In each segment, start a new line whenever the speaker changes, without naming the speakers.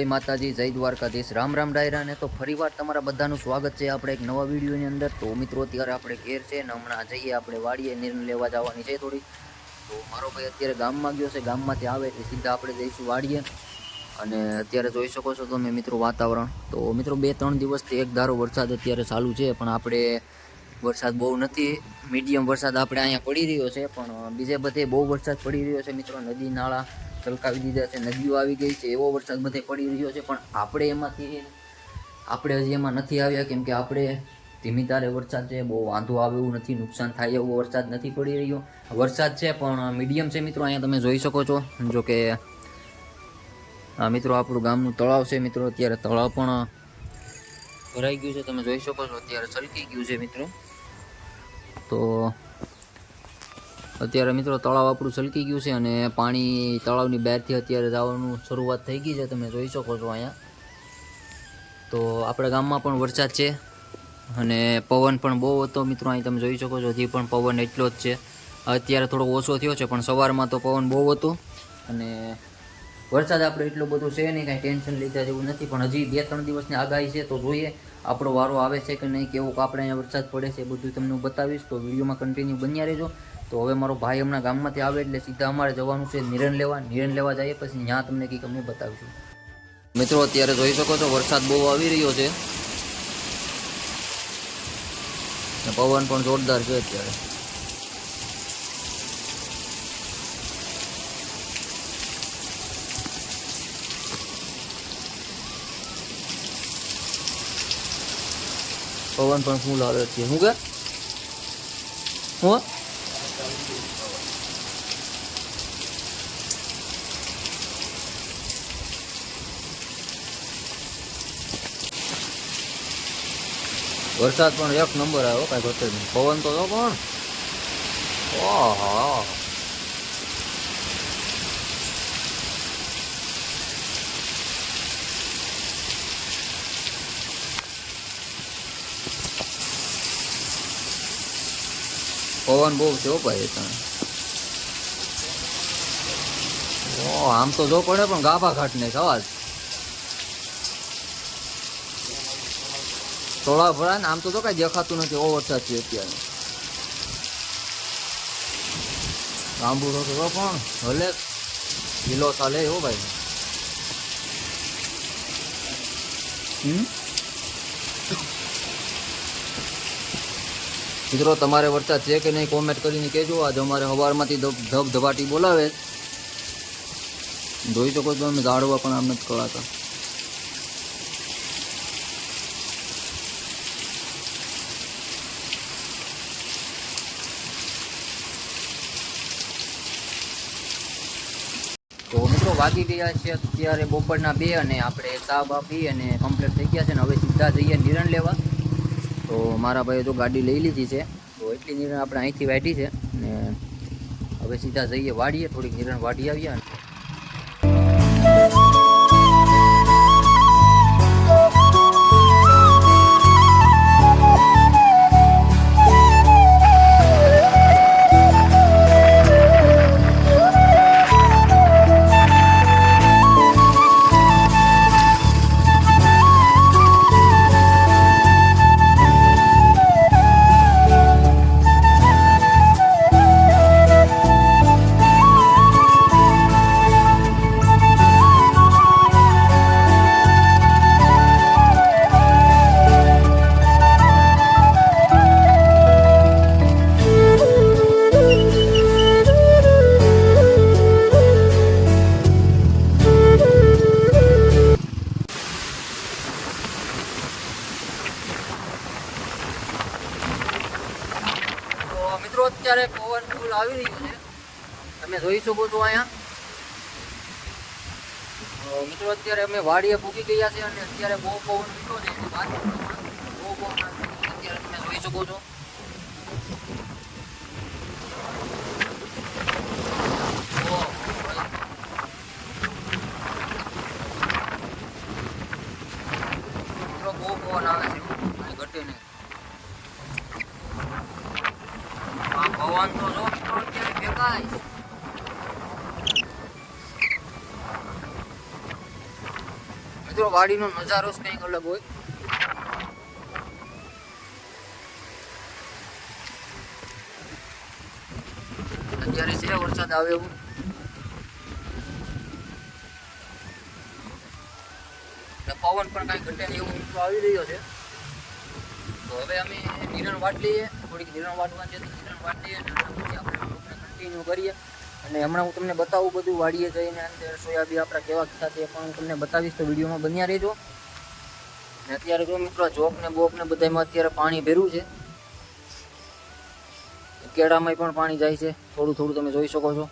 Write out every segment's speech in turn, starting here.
જય માતાજી, જય દ્વારકાધીશ, રામ રામ ડાયરા ને. તો ફરીવાર તમારા બધાનું સ્વાગત છે આપણે એક નવા વિડીયોની અંદર. તો મિત્રો અત્યારે આપણે ઘેર છે ને હમણાં જઈએ આપણે વાડીએ નિર્ણય લેવા જવાની છે થોડી. તો મારો ભાઈ અત્યારે ગામમાં ગયો છે, ગામમાંથી આવે એટલે સીધા આપણે જઈશું વાડીએ. અને અત્યારે જોઈ શકો છો તમે મિત્રો વાતાવરણ. તો મિત્રો 2-3 દિવસથી એક ધારો વરસાદ અત્યારે ચાલુ છે, પણ આપણે વરસાદ બહુ નથી, મીડિયમ વરસાદ આપણે અહીંયા પડી રહ્યો છે. પણ બીજે બધે બહુ વરસાદ પડી રહ્યો છે મિત્રો. નદી નાળા છલકાવી દીધા છે, નદીઓ આવી ગઈ છે, એવો વરસાદ બધે પડી રહ્યો છે. પણ આપણે હજી એમાં નથી આવ્યા, કેમ કે આપણે ધીમી ધારે વરસાદ છે, બહુ વાંધો આવે એવું નથી, નુકસાન થાય એવો વરસાદ નથી પડી રહ્યો. વરસાદ છે પણ મીડિયમ છે મિત્રો. અહીંયા તમે જોઈ શકો છો, જો કે આ મિત્રો આપણું ગામનું તળાવ છે મિત્રો. અત્યારે તળાવ પણ ભરાઈ ગયું છે, તમે જોઈ શકો છો. અત્યારે છલકી ગયું છે મિત્રો. તો અત્યારે મિત્રો તળાવ આપણું છલકી ગયું છે અને પાણી તળાવની બહારથી અત્યારે જવાનું શરૂઆત થઈ ગઈ છે, તમે જોઈ શકો છો અહીંયા. તો આપણા ગામમાં પણ વરસાદ છે અને પવન પણ બહુ હતો મિત્રો. અહીં તમે જોઈ શકો છો, હજી પણ પવન એટલો જ છે. અત્યારે થોડો ઓછો થયો છે, પણ સવારમાં તો પવન બહુ હતો. અને વરસાદ આપણે એટલો બધો છે નહીં, કાંઈ ટેન્શન લીધા જેવું નથી. પણ હજી 2-3 દિવસની આગાહી છે, તો જોઈએ આપણો વારો આવે છે કે નહીં, કેવો આપણે અહીંયા વરસાદ પડે છે, બધું તમને હું બતાવીશ. તો વિડીયોમાં કન્ટિન્યુ બન્યા રહેજો. તો હવે મારો ભાઈ હમણાં ગામમાંથી આવે એટલે સીધા અમારે જવાનું છે નિરણ લેવા જઈએ, પછી ત્યાં તમને કંઈક અમે બતાવીશું. મિત્રો અત્યારે જોઈ શકો છો વરસાદ બહુ આવી રહ્યો છે, પવન પણ જોરદાર છે અત્યારે. પવન પણ ફૂલ આવે છે. શું કે હું વરસાદ પણ એક નંબર આવ્યો, કાંઈ ઘટે નહીં. પવન તો પણ ઓહો, પવન બહુ છે ભાઈ. આમ તો જો પડે પણ ગાભા ઘાટ નહીં સવાજ થોડા ભરાય ને. આમ તો કઈ દેખાતું નથી, એવો વરસાદ છે અત્યારે. આંબુડો તો પણ ભલે કિલો ચાલે એવો ભાઈ. મિત્રો તમારે વરસાદ છે કે નહીં કોમેન્ટ કરીને કહેજો. આજે અમારે સવારમાંથી ધબધબાટી બોલાવે, જોઈ શકો છો અમે ઝાડવા પણ આમ નથી કળાતા. તો મિત્રો વાગી ગયા છે અત્યારે બપોરના 2 અને આપણે ચા બા પી અને કમ્પ્લીટ થઈ ગયા છે ને હવે સીધા જઈએ નિરણ લેવા. તો મારા ભાઈએ જો ગાડી લઈ લીધી છે, તો એટલી નિરણ આપણે અહીંથી વાઢી છે ને હવે સીધા જઈએ વાડીએ, થોડીક નિરણ વાઢી આવીએ. મિત્રો અત્યારે પવન ફૂલ આવી રહ્યું છે, તમે જોઈ શકો છો અહીંયા. મિત્રો અત્યારે અમે વાડીએ પૂકી ગયા છે અને અત્યારે બહુ પવન નીકળ્યો છે, બહુ પવન અત્યારે તમે જોઈ શકો છો. મિત્રો બહુ પવન આવે છે, ઘટે નહીં. પવન તો જો મિત્રો અત્યારે ફેંકાય. મિત્રો વાડીનો નજારો જ કંઈક અલગ હોય. અત્યારે છે વરસાદ આવે એવું. પવન પણ કાંઈ ઘટે નહીં એવું મિત્રો આવી રહ્યો છે. તો હવે અમે નિરણ વાટ લઈએ, થોડીક નિરણ વાટવાની છે તો નિરણ વાટ લઈએ અને પછી આપણે કન્ટિન્યુ કરીએ. અને હમણાં હું તમને બતાવું બધું વાડીએ જઈને અંદર સોયાબીન આપણા કેવા થતા તે પણ હું તમને બતાવીશ, તો વિડીયોમાં બન્યા રહેજો. અને અત્યારે જો મિત્રો જોક ને બોક ને બધામાં અત્યારે પાણી ભર્યું છે. કેળામાં પણ પાણી જાય છે થોડું થોડું, તમે જોઈ શકો છો.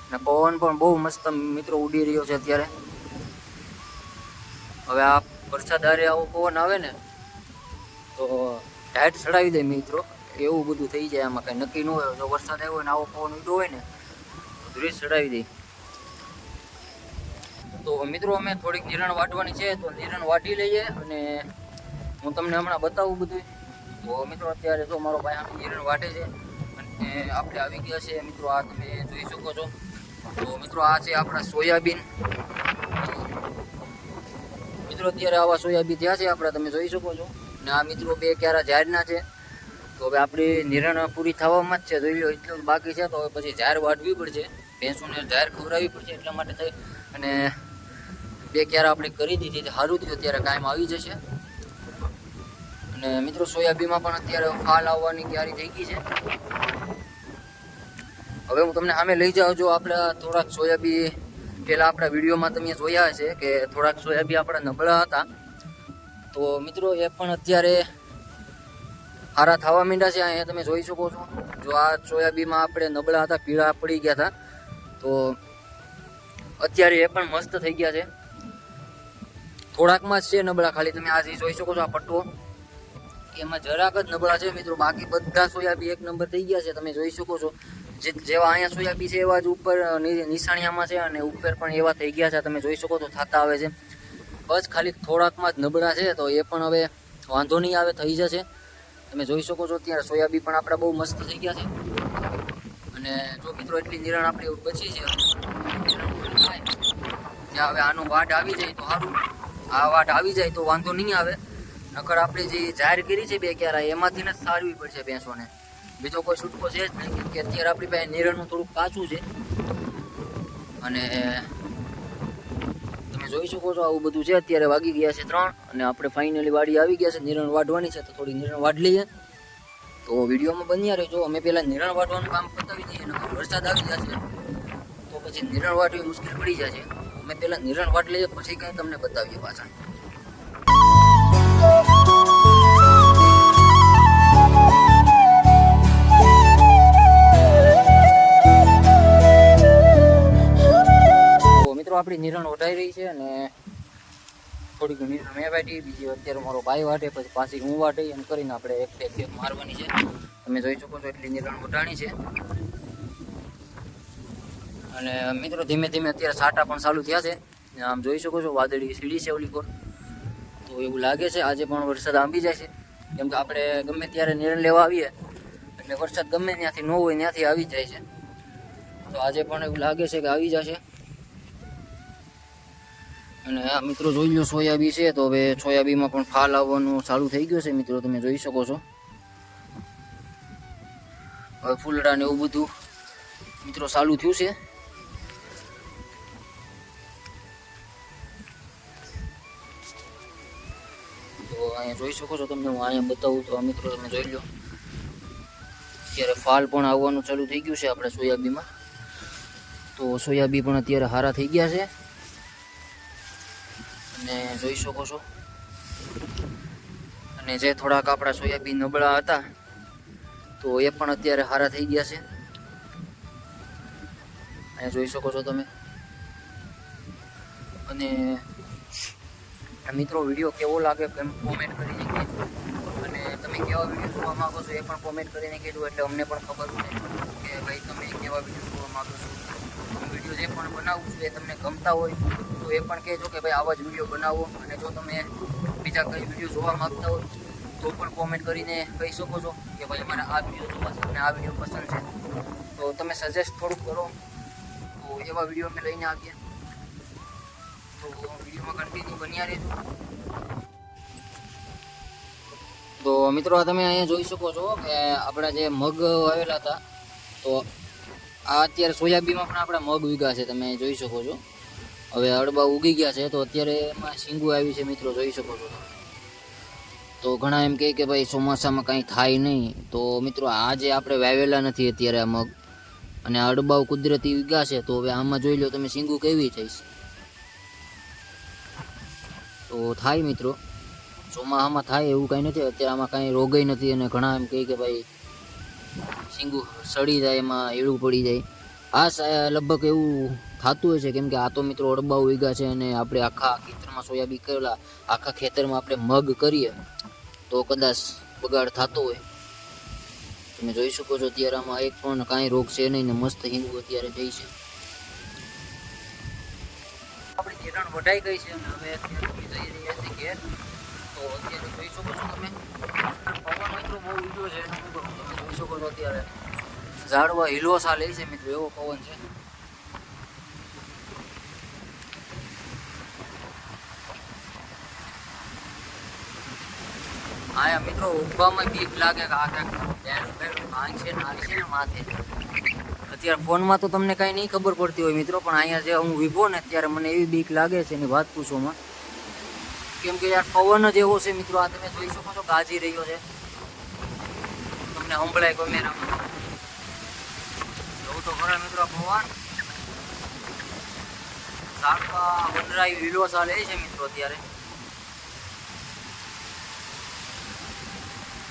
અને પવન પણ બહુ મસ્ત મિત્રો ઉડી રહ્યો છે અત્યારે. હવે આ વરસાદ હારે આવો પવન આવે ને તો ટાઈટ ચડાવી દે મિત્રો, એવું બધું થઈ જાય. આમાં કઈ નક્કી ન હોય. જો વરસાદ આવ્યો ને આવો પવન ઉડ્યો હોય ને તો ધીરે ચડાવી દે. તો મિત્રો અમે થોડીક નિરણ વાટવાની છે તો નિરણ વાટી લઈએ અને હું તમને હમણાં બતાવું બધું. તો મિત્રો અત્યારે જો મારો ભાઈ આમ નિરણ વાટે છે અને આપણે આવી ગયા છે મિત્રો. આ તમે જોઈ શકો છો. તો મિત્રો આ છે આપણા સોયાબીન. મિત્રો અત્યારે આવા સોયાબીન થયા છે આપણા, તમે જોઈ શકો છો. ને આ મિત્રો 2 ક્યારા ઝાડના છે. તો હવે આપણી નિરણ પૂરી થવામાં જ છે, જોઈ લો એટલું જ બાકી છે. તો હવે પછી ઝાડ વાટવી પડશે, ભેંસોને ઝાડ ખવડાવવી પડશે. એટલા માટે થઈ અને 2 ક્યારા આપણે કરી દીધી. સારું થયું, અત્યારે કાયમ આવી જશે. અને મિત્રો સોયાબીનમાં પણ અત્યારે ફાલ આવવાની તૈયારી થઈ ગઈ છે. હવે હું તમને સામે લઈ જાઉં. જો આપણા થોડાક સોયાબીન પહેલાં આપણા વિડીયોમાં તમે જોયા છે કે થોડાક સોયાબીન આપણા નબળા હતા. તો મિત્રો એ પણ અત્યારે સારા થવા માંડ્યા છે. અહીંયા તમે જોઈ શકો છો. જો આ સોયાબીનમાં આપણે નબળા હતા, પીળા પડી ગયા હતા, તો અત્યારે એ પણ મસ્ત થઈ ગયા છે. થોડાકમાં જ છે નબળા, ખાલી તમે આ જોઈ શકો છો. આ પટ્ટો એમાં જરાક જ નબળા છે મિત્રો. બાકી બધા સોયાબીન 1 નંબર થઈ ગયા છે, તમે જોઈ શકો છો. જેવા અહીંયા સોયાબીન છે એવા જ ઉપર નિશાણિયામાં છે અને ઉપર પણ એવા થઈ ગયા છે, તમે જોઈ શકો છો. થતા આવે છે બસ, ખાલી થોડાકમાં જ નબળા છે. તો એ પણ હવે વાંધો નહીં આવે, થઈ જશે. તમે જોઈ શકો છો. અત્યારે સોયાબીન પણ આપણા બહુ મસ્ત થઈ ગયા છે. અને જો મિત્રો એટલી નિરણ આપણે બચી છે. હવે આનો વાટ આવી જાય તો સારું. આ વાટ આવી જાય તો વાંધો નહીં આવે. નકર આપણે જે જાહેર કરી છે 2 ક્યારા એમાંથી ને સારવી પડશે ભેંસોને. બીજો કોઈ છૂટકો છે જ નહીં, કેમ કે અત્યારે આપણી પાસે નિરણનું થોડુંક કાચું છે. અને તમે જોઈ શકો છો આવું બધું છે. અત્યારે વાગી ગયા છે 3 અને આપણે ફાઇનલી વાડી આવી ગયા છે. નિરણ વાટવાની છે તો થોડી નિરણ વાટ લઈએ. તો વિડીયોમાં બન્યા રહેજો. અમે પહેલાં નિરણ વાટવાનું કામ પતાવી દઈએ, નકર વરસાદ આવી જશે તો પછી નિરણ વાટવી મુશ્કેલ પડી જશે. અમે પહેલાં નિરણ વાટ લઈએ પછી કંઈ તમને બતાવીએ પાછા. આપણી નિરણ વટાઈ રહી છે અને થોડીક નિરણ મેં વાટી, બીજી અત્યારે મારો ભાઈ વાટે, પછી પાછી હું વાટી, એમ કરીને આપણે એક મારવાની છે. તમે જોઈ શકો છો એટલી નિરણ વટાણી છે. અને મિત્રો ધીમે ધીમે અત્યારે સાટા પણ ચાલુ થયા છે. આમ જોઈ શકો છો વાદળી સીડી છે ઓલી કોર. તો એવું લાગે છે આજે પણ વરસાદ આંબી જાય છે, કેમ કે આપણે ગમે ત્યારે નિરણ લેવા આવીએ એટલે વરસાદ ગમે ત્યાંથી ન હોય ત્યાંથી આવી જાય છે. તો આજે પણ એવું લાગે છે કે આવી જશે. અને આ મિત્રો જોઈ લો સોયાબીન છે. તો હવે સોયાબીનમાં પણ ફાલ આવવાનું ચાલુ થઈ ગયું છે મિત્રો, તમે જોઈ શકો છો. હવે ફૂલડા ને એવું બધું મિત્રો ચાલુ થયું છે. તો અહીંયા જોઈ શકો છો. તમને હું અહીંયા બતાવું તો મિત્રો તમે જોઈ લો અત્યારે ફાલ પણ આવવાનું ચાલુ થઈ ગયું છે આપણે સોયાબીનમાં. તો સોયાબીન પણ અત્યારે સારા થઈ ગયા છે અને જોઈ શકો છો. અને જે થોડાક આપણા સોયાબીન નબળા હતા તો એ પણ અત્યારે સારા થઈ ગયા છે. અહીંયા જોઈ શકો છો તમે. અને મિત્રો વિડીયો કેવો લાગે કોમેન્ટ કરીને કહેજો. અને તમે કેવા વિડીયો જોવા માગો છો એ પણ કોમેન્ટ કરીને કહેજો, એટલે અમને પણ ખબર પડે કે ભાઈ તમે કેવા વિડીયો જોવા માગો છો. વિડીયો જે પણ બનાવું છું એ તમને ગમતા હોય તો એ પણ કહેજો કે ભાઈ આવા જ વિડીયો બનાવો. અને જો તમે બીજા કંઈ વિડીયો જોવા માગતા હોય તો પણ કોમેન્ટ કરીને કહી શકો છો કે ભાઈ અમારે આ વિડીયો જોવા છે અને આ વિડીયો પસંદ છે. તો તો તમે સજેસ્ટ થોડુંક કરો, તો એવા વિડીયો અમે લઈને આવીએ. તો વિડીયોમાં કન્ટિન્યુ બન્યા રહેજો. તો મિત્રો તમે અહીંયા જોઈ શકો છો કે આપણા જે મગ આવેલા હતા, તો આ અત્યારે સોયાબીનમાં પણ આપણા મગ ઉગ્યા છે, તમે જોઈ શકો છો. હવે અડબા ઉગી ગયા છે, તો અત્યારે એમાં શીંગું આવી છે મિત્રો, જોઈ શકો છો. તો ઘણા એમ કહે કે ભાઈ ચોમાસામાં કાંઈ થાય નહીં. તો મિત્રો આ જે આપણે વાવેલા નથી અત્યારે આ મગ, અને આ અડબાઓ કુદરતી ઉગ્યા છે, તો હવે આમાં જોઈ લો તમે શીંગું કેવી થઈશ. તો થાય મિત્રો, ચોમાસામાં થાય એવું કાંઈ નથી. અત્યારે આમાં કાંઈ રોગય નથી, અને ઘણા એમ કહે કે ભાઈ શીંગું સડી જાય, એમાં એળું પડી જાય. આ લગભગ એવું થતું હોય છે, કેમ કે આ તો મિત્રો અડબાઓ ઉગ્યા છે, અને આપણે આખા ખેતરમાં સોયાબીન કરેલા, આખા ખેતરમાં આપણે મગ કરીએ તો કદાચ બગાડ થતો હોય. તમે જોઈ શકો છો અત્યારે આમાં એક પણ કાંઈ રોગ છે નહીં, ને મસ્ત હિંગું અત્યારે થઈ છે. આપણી નિરણ વઢાઈ ગઈ છે, અને હવે જઈ રહ્યા છે ઘેર. તો અત્યારે જોઈ શકો છો તમે, પવન મિત્રો બહુ ઊંચો છે, તમે જોઈ શકો છો અત્યારે ઝાડવા હિલોસા લે છે મિત્રો, એવો પવન છે. આયા મિત્રો ઉભવામાં બીક લાગે કે આ ક્યાંક છે ને માથે. અત્યારે ફોનમાં તો તમને કાંઈ નહીં ખબર પડતી હોય મિત્રો, પણ અહીંયા જે હું ઊભો ને ત્યારે મને એવી બીક લાગે છે એની વાત પૂછોમાં. કેમ કે યાર પવન જ એવો છે મિત્રો, આ તમે જોઈ શકો છો ગાજી રહ્યો છે, તમને સંભળાય કેમેરામાં જોવું તો ખરા મિત્રો. પવન ઝાડવા વનરાઈ લીલોસા લે છે મિત્રો અત્યારે,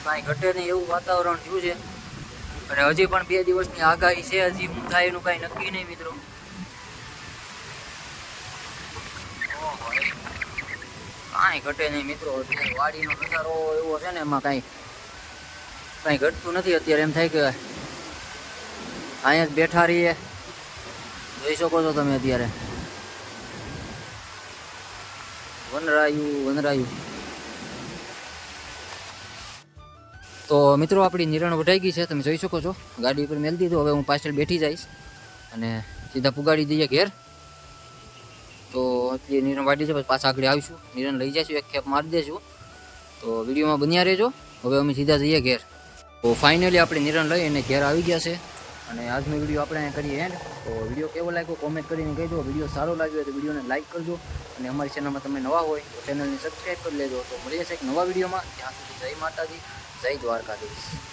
કાંઈ ઘટે નહીં એવું વાતાવરણ થયું છે. અને હજી પણ 2 દિવસની આગાહી છે, હજી હું થાય એનું કાંઈ નક્કી નહીં મિત્રો. કાંઈ ઘટે નહીં મિત્રો, અત્યારે વાડીનો નજારો એવો છે ને, એમાં કાંઈ ઘટતું નથી. અત્યારે એમ થાય કે અહીંયા જ બેઠા રહીએ. જોઈ શકો છો તમે અત્યારે વનરાયું. તો મિત્રો આપણી નિરણ વઢાઈ ગઈ છે, તમે જોઈ શકો છો. ગાડી ઉપર મેલી દીધું, હવે હું પાછળ બેઠી જઈશ અને સીધા પુગાડી દઈએ ઘેર. તો એટલી નિરણ વાટી છે, પછી પાછા આગળ આવીશું, નિરણ લઈ જઈશું, એક ખેપ મારી દઈશું. તો વિડીયોમાં બન્યા રહેજો. હવે અમે સીધા જઈએ ઘેર. તો ફાઇનલી આપણે નિરણ લઈ અને ઘેર આવી ગયા છે, અને આજનો વિડીયો આપણે અહીંયા કરીએ એન્ડ. તો વિડીયો કેવો લાગ્યો કોમેન્ટ કરીને કહી દો. વિડીયો સારો લાગ્યો હોય તો વિડીયોને લાઇક કરજો, અને અમારી ચેનલમાં તમે નવા હોય તો ચેનલને સબસ્ક્રાઈબ કરી લેજો. તો મળીએ છે એક નવા વિડીયોમાં. ત્યાં સુધી જય માતાજી, જય દ્વારકાધીશ.